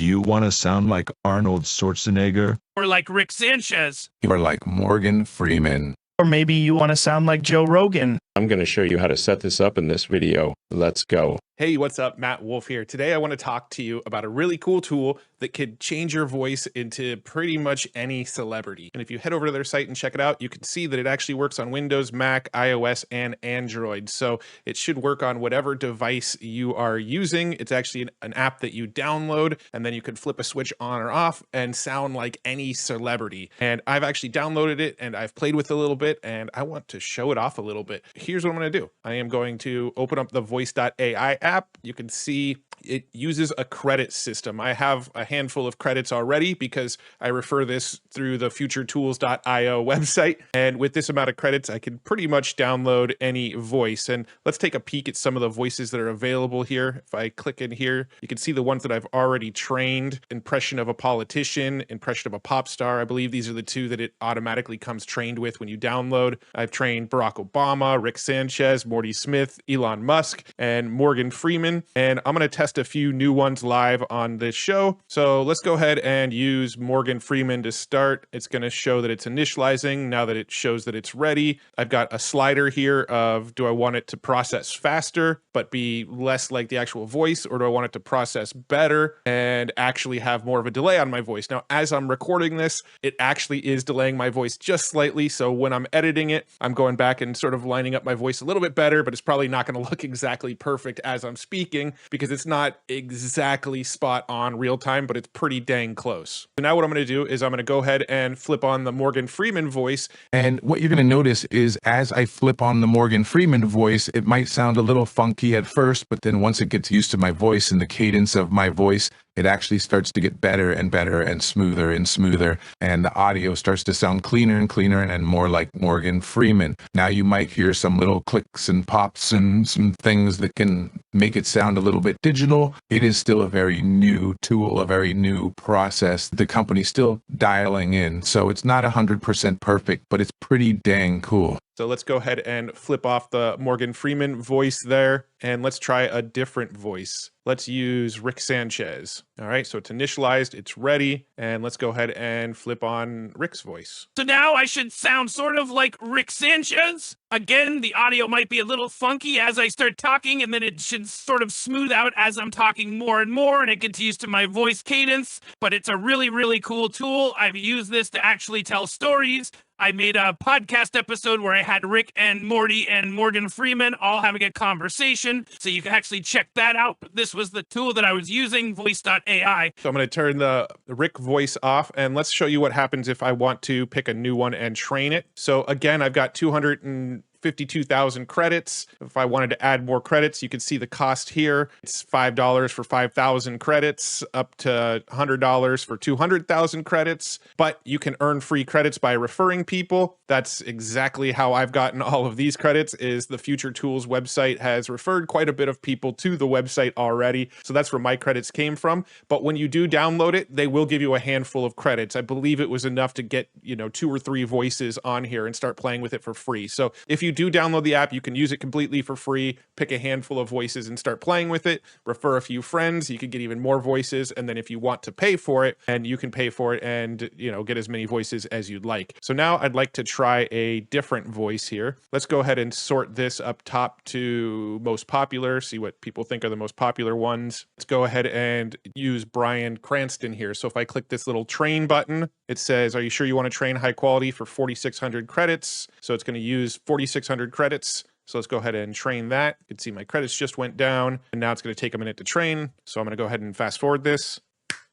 Do you want to sound like Arnold Schwarzenegger? Or like Rick Sanchez? You're like Morgan Freeman. Or maybe you want to sound like Joe Rogan. I'm going to show you how to set this up in this video. Let's go. Hey, what's up? Matt Wolf here. Today I want to talk to you about a really cool tool that could change your voice into pretty much any celebrity. And if you head over to their site and check it out, you can see that it actually works on Windows, Mac, iOS, and Android. So it should work on whatever device you are using. It's actually an app that you download, and then you can flip a switch on or off and sound like any celebrity. And I've actually downloaded it and I've played with it a little bit, and I want to show it off a little bit. Here's what I'm going to do. I am going to open up the voice.ai app. You can see it uses a credit system. I have a handful of credits already because I refer this through the Futuretools.io website. And with this amount of credits, I can pretty much download any voice. And let's take a peek at some of the voices that are available here. If I click in here, you can see the ones that I've already trained. Impression of a politician, impression of a pop star. I believe these are the two that it automatically comes trained with when you download. I've trained Barack Obama, Rick Sanchez, Morty Smith, Elon Musk, and Morgan Freeman. And I'm going to test a few new ones live on this show. So let's go ahead and use Morgan Freeman to start. It's going to show that it's initializing. Now that it shows that it's ready, I've got a slider here of, do I want it to process faster but be less like the actual voice, or do I want it to process better and actually have more of a delay on my voice? Now, as I'm recording this, it actually is delaying my voice just slightly. So when I'm editing it, I'm going back and sort of lining up my voice a little bit better, but it's probably not going to look exactly perfect as I'm speaking because it's not exactly spot on real time, but it's pretty dang close. So now what I'm going to do is I'm going to go ahead and flip on the Morgan Freeman voice. And what you're going to notice is as I flip on the Morgan Freeman voice, it might sound a little funky at first, but then once it gets used to my voice and the cadence of my voice, it actually starts to get better and better and smoother, and the audio starts to sound cleaner and cleaner and more like Morgan Freeman. Now you might hear some little clicks and pops and some things that can make it sound a little bit digital. It is still a very new tool, a very new process. The company's still dialing in, so it's not 100% perfect, but it's pretty dang cool. So let's go ahead and flip off the Morgan Freeman voice there, and let's try a different voice. Let's use Rick Sanchez. All right, so it's initialized, it's ready, and let's go ahead and flip on Rick's voice. So now I should sound sort of like Rick Sanchez. Again, the audio might be a little funky as I start talking, and then it should sort of smooth out as I'm talking more and more, and it gets used to my voice cadence. But it's a really, really cool tool. I've used this to actually tell stories. I made a podcast episode where I had Rick and Morty and Morgan Freeman all having a conversation. So you can actually check that out. This was the tool that I was using, voice.ai. So I'm going to turn the Rick voice off, and let's show you what happens if I want to pick a new one and train it. So again, I've got 252,000 credits. If I wanted to add more credits, you can see the cost here. It's $5 for 5,000 credits, up to $100 for 200,000 credits. But you can earn free credits by referring people. That's exactly how I've gotten all of these credits. Is the Futuretools website has referred quite a bit of people to the website already. So that's where my credits came from. But when you do download it, they will give you a handful of credits. I believe it was enough to get, 2 or 3 voices on here and start playing with it for free. So if you do download the app, you can use it completely for free, pick a handful of voices and start playing with it, refer a few friends, you could get even more voices, and then if you want to pay for it, and you can pay for it and get as many voices as you'd like. So now I'd like to try a different voice here. Let's go ahead and sort this up top to most popular, see what people think are the most popular ones. Let's go ahead and use Bryan Cranston here. So if I click this little train button, it says, are you sure you want to train high quality for 4,600 credits? So it's going to use 4,600 credits. So let's go ahead and train that. You can see my credits just went down, and now it's going to take a minute to train. So I'm going to go ahead and fast forward this.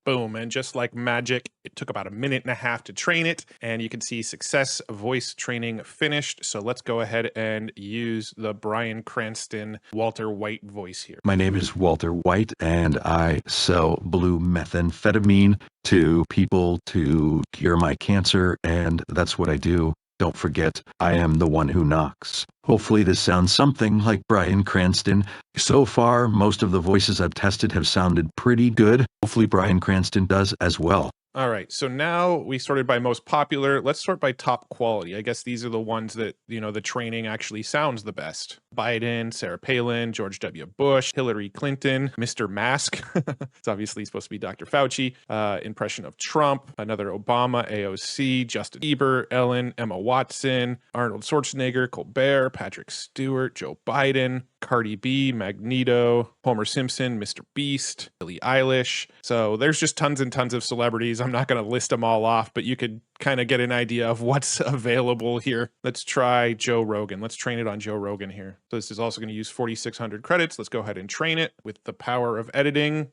Boom, and just like magic, it took about 1.5 minutes to train it, and you can see success voice training finished. So let's go ahead and use the Bryan Cranston Walter White voice here. My name is Walter White, and I sell blue methamphetamine to people to cure my cancer, and that's what I do. Don't forget, I am the one who knocks. Hopefully this sounds something like Bryan Cranston. So far, most of the voices I've tested have sounded pretty good. Hopefully Bryan Cranston does as well. All right, so now we sorted by most popular. Let's sort by top quality. I guess these are the ones that, the training actually sounds the best. Biden, Sarah Palin, George W. Bush, Hillary Clinton, Mr. Mask. It's obviously supposed to be Dr. Fauci. Impression of Trump, another Obama, AOC, Justin Bieber, Ellen, Emma Watson, Arnold Schwarzenegger, Colbert, Patrick Stewart, Joe Biden, Cardi B, Magneto, Homer Simpson, Mr. Beast, Billie Eilish. So there's just tons and tons of celebrities. I'm not going to list them all off, but you could kind of get an idea of what's available here. Let's try Joe Rogan. Let's train it on Joe Rogan here. So this is also going to use 4,600 credits. Let's go ahead and train it with the power of editing.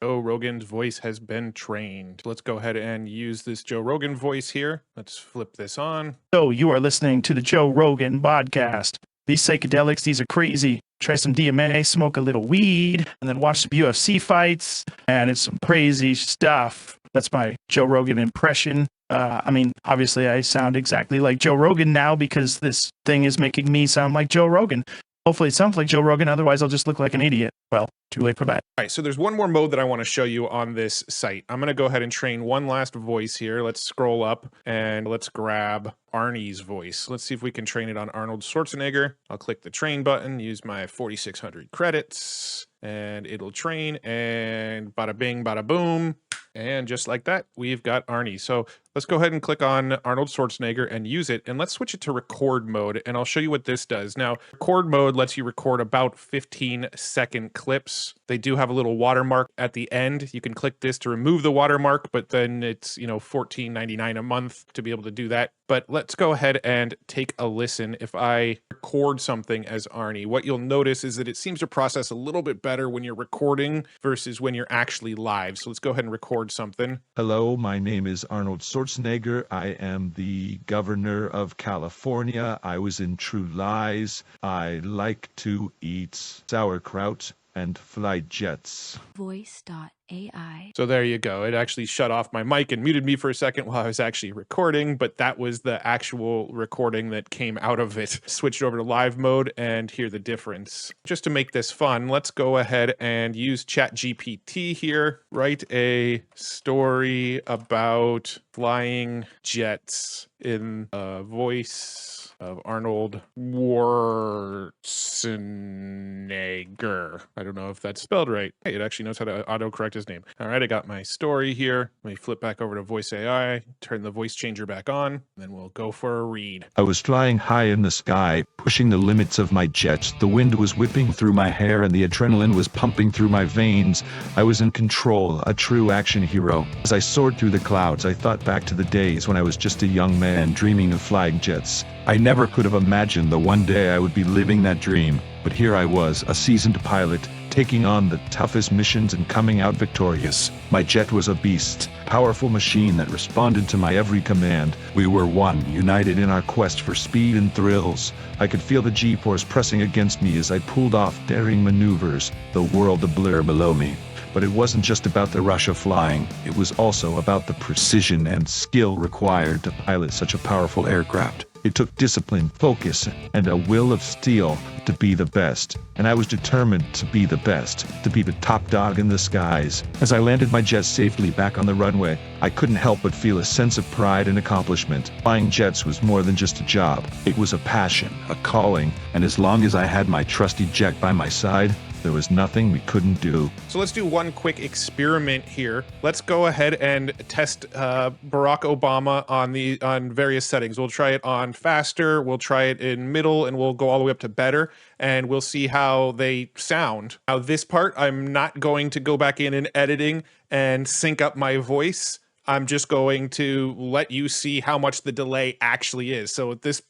Joe Rogan's voice has been trained. Let's go ahead and use this Joe Rogan voice here. Let's flip this on. So you are listening to the Joe Rogan podcast. These psychedelics, these are crazy. Try some DMA, smoke a little weed, and then watch some UFC fights, and it's some crazy stuff. That's my Joe Rogan impression. I mean, obviously I sound exactly like Joe Rogan now because this thing is making me sound like Joe Rogan. Hopefully it sounds like Joe Rogan, otherwise I'll just look like an idiot. Well, too late for that. All right, so there's one more mode that I want to show you on this site. I'm going to go ahead and train one last voice here. Let's scroll up and let's grab Arnie's voice. Let's see if we can train it on Arnold Schwarzenegger. I'll click the train button, use my 4,600 credits, and it'll train, and bada bing, bada boom. And just like that, we've got Arnie. So let's go ahead and click on Arnold Schwarzenegger and use it. And let's switch it to record mode. And I'll show you what this does. Now, record mode lets you record about 15-second clips. They do have a little watermark at the end. You can click this to remove the watermark, but then it's, $14.99 a month to be able to do that. But let's go ahead and take a listen. If I record something as Arnie, what you'll notice is that it seems to process a little bit better when you're recording versus when you're actually live. So let's go ahead and record something. Hello, my name is Arnold Schwarzenegger. I am the governor of California. I was in True Lies. I like to eat sauerkraut and fly jets. Voice.ai. So there you go. It actually shut off my mic and muted me for a second while I was actually recording, but that was the actual recording that came out of it. Switched over to live mode and hear the difference. Just to make this fun, let's go ahead and use ChatGPT here. Write a story about flying jets in a voice of Arnold Schwarzenegger. I don't know if that's spelled right. Hey, it actually knows how to autocorrect his name. All right, I got my story here. Let me flip back over to voice AI, turn the voice changer back on, and then we'll go for a read. I was flying high in the sky, pushing the limits of my jets. The wind was whipping through my hair and the adrenaline was pumping through my veins. I was in control, a true action hero. As I soared through the clouds, I thought back to the days when I was just a young man dreaming of flying jets. I never could have imagined that one day I would be living that dream, but here I was, a seasoned pilot, taking on the toughest missions and coming out victorious. My jet was a beast, powerful machine that responded to my every command. We were one, united in our quest for speed and thrills. I could feel the G-force pressing against me as I pulled off daring maneuvers, the world a blur below me. But it wasn't just about the rush of flying, it was also about the precision and skill required to pilot such a powerful aircraft. It took discipline, focus, and a will of steel to be the best. And I was determined to be the best, to be the top dog in the skies. As I landed my jet safely back on the runway, I couldn't help but feel a sense of pride and accomplishment. Flying jets was more than just a job. It was a passion, a calling, and as long as I had my trusty jet by my side, there was nothing we couldn't do. So let's do one quick experiment here. Let's go ahead and test Barack Obama on various settings. We'll try it on faster, we'll try it in middle, and we'll go all the way up to better, and we'll see how they sound. Now this part, I'm not going to go back in and editing and sync up my voice. I'm just going to let you see how much the delay actually is. So this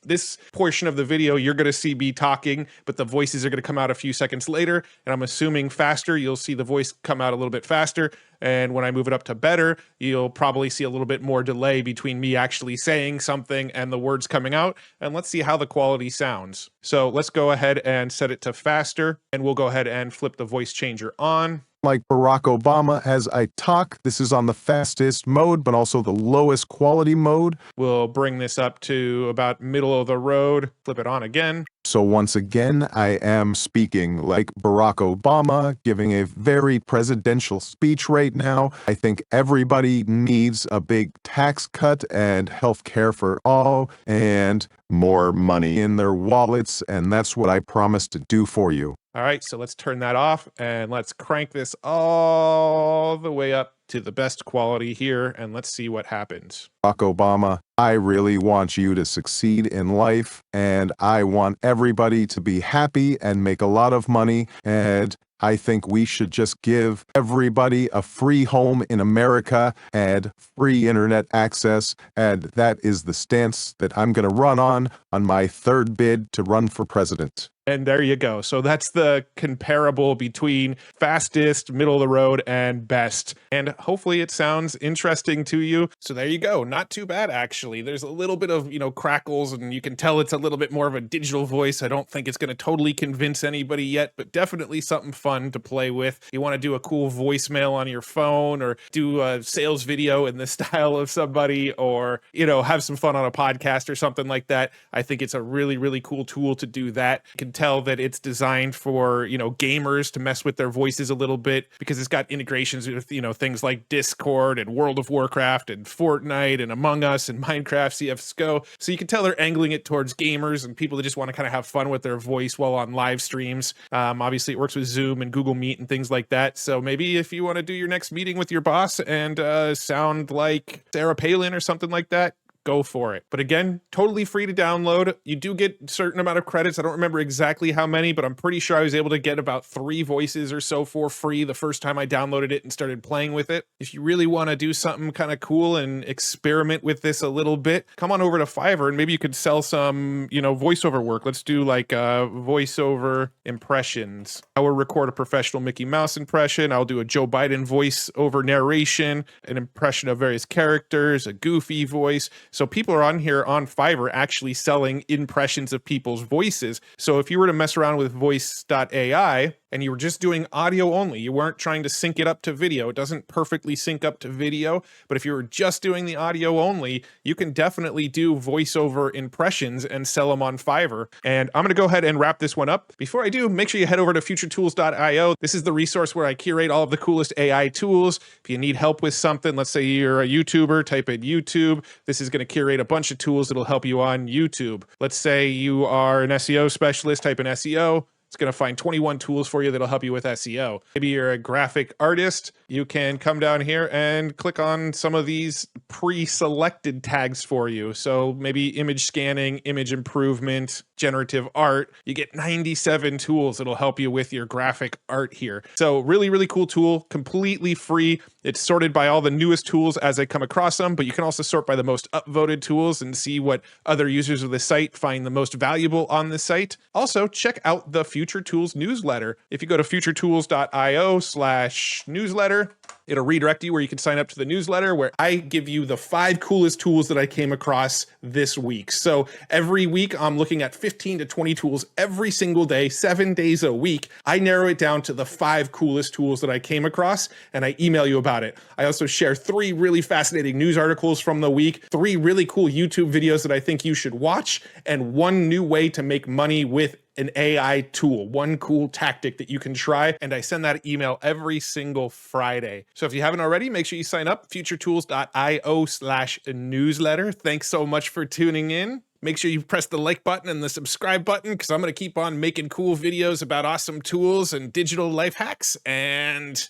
portion of the video, you're going to see me talking, but the voices are going to come out a few seconds later. And I'm assuming faster, you'll see the voice come out a little bit faster. And when I move it up to better, you'll probably see a little bit more delay between me actually saying something and the words coming out. And let's see how the quality sounds. So let's go ahead and set it to faster. And we'll go ahead and flip the voice changer on. like Barack Obama as I talk. This is on the fastest mode, but also the lowest quality mode. We'll bring this up to about middle of the road, flip it on again. So once again, I am speaking like Barack Obama, giving a very presidential speech right now. I think everybody needs a big tax cut and health care for all and more money in their wallets, and that's what I promise to do for you. All right, so let's turn that off and let's crank this all the way up to the best quality here, and let's see what happens. Barack Obama, I really want you to succeed in life, and I want everybody to be happy and make a lot of money, and I think we should just give everybody a free home in America and free internet access, and that is the stance that I'm going to run on my third bid to run for president. And there you go. So that's the comparable between fastest, middle of the road, and best. And hopefully it sounds interesting to you. So there you go. Not too bad, actually. There's a little bit of, crackles, and you can tell it's a little bit more of a digital voice. I don't think it's going to totally convince anybody yet, but definitely something fun to play with. You want to do a cool voicemail on your phone, or do a sales video in the style of somebody, or, have some fun on a podcast or something like that. I think it's a really, really cool tool to do that. You can tell that it's designed for, gamers to mess with their voices a little bit, because it's got integrations with, things like Discord and World of Warcraft and Fortnite and Among Us and Minecraft, CSGO. So you can tell they're angling it towards gamers and people that just want to kind of have fun with their voice while on live streams. Obviously it works with Zoom and Google Meet and things like that. So maybe if you want to do your next meeting with your boss and sound like Sarah Palin or something like that, go for it. But again, totally free to download. You do get a certain amount of credits. I don't remember exactly how many, but I'm pretty sure I was able to get about 3 voices or so for free the first time I downloaded it and started playing with it. If you really want to do something kind of cool and experiment with this a little bit, come on over to Fiverr and maybe you could sell some, voiceover work. Let's do like voiceover impressions. I will record a professional Mickey Mouse impression. I'll do a Joe Biden voiceover narration, an impression of various characters, a Goofy voice. So people are on here on Fiverr actually selling impressions of people's voices. So if you were to mess around with voice.ai and you were just doing audio only, you weren't trying to sync it up to video. It doesn't perfectly sync up to video, but if you were just doing the audio only, you can definitely do voiceover impressions and sell them on Fiverr. And I'm going to go ahead and wrap this one up. Before I do, make sure you head over to futuretools.io. This is the resource where I curate all of the coolest AI tools. If you need help with something, let's say you're a YouTuber, type in YouTube. This is going to curate a bunch of tools that'll help you on YouTube. Let's say you are an SEO specialist, type in SEO. It's going to find 21 tools for you that'll help you with SEO. Maybe you're a graphic artist. You can come down here and click on some of these pre-selected tags for you. So maybe image scanning, image improvement, generative art. You get 97 tools that'll help you with your graphic art here. So really, really cool tool, completely free. It's sorted by all the newest tools as I come across them, but you can also sort by the most upvoted tools and see what other users of the site find the most valuable on the site. Also, check out the Futuretools newsletter. If you go to futuretools.io/newsletter, it'll redirect you where you can sign up to the newsletter, where I give you the 5 coolest tools that I came across this week. So every week I'm looking at 15 to 20 tools every single day, 7 days a week. I narrow it down to the 5 coolest tools that I came across, and I email you about it. I also share 3 really fascinating news articles from the week, 3 really cool YouTube videos that I think you should watch, and 1 new way to make money with an AI tool, 1 cool tactic that you can try. And I send that email every single Friday. So if you haven't already, make sure you sign up, futuretools.io/newsletter. Thanks so much for tuning in. Make sure you press the like button and the subscribe button, because I'm going to keep on making cool videos about awesome tools and digital life hacks. And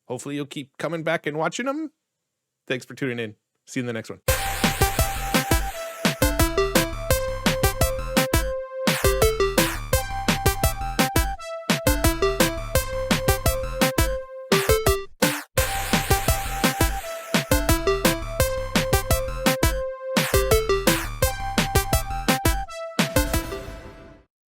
hopefully you'll keep coming back and watching them. Thanks for tuning in. See you in the next one.